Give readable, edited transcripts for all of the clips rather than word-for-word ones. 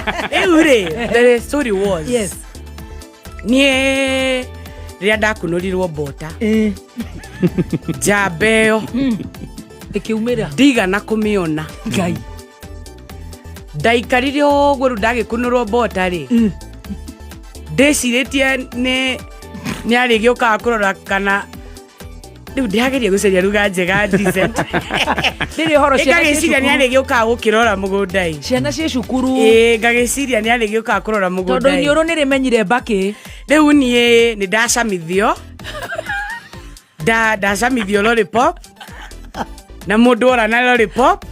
The story was. Yes. Nie ria ndakunurirwo mbota. Jabeo. Ikiumira. Diga na kumiona. Ngai. Ndaikarire ogwo ndagikunurwo mbota ri. Ndeciretie ni arigioka kurora kana riu ndiageria guceria ruga njega decent. Ndiri horo cia. Ngagiciria ni arigioka gukirora mugundai. Ciana cia cukuru. Ngagiciria ni arigioka kurora mugundai. Tondu nioro ni rimenyire mbaki. Riu nie ni ndacamithio. Ndacamithio lollipop. Na mundu ora na lollipop.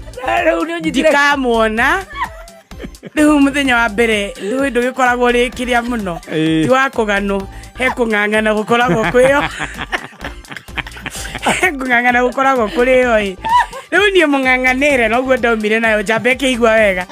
Riu ni unyitire. Ndikamuona. Riu muthenya wa mbere ndugikoragwo ri kiria muno. Ti wa kugano he kung'ang'ana gukoragwo kwio. Kung'ang'ana gukoragwo kurio i. Riu nie mung'ang'anire noguo ndaumire nayo njambe kiigua wega.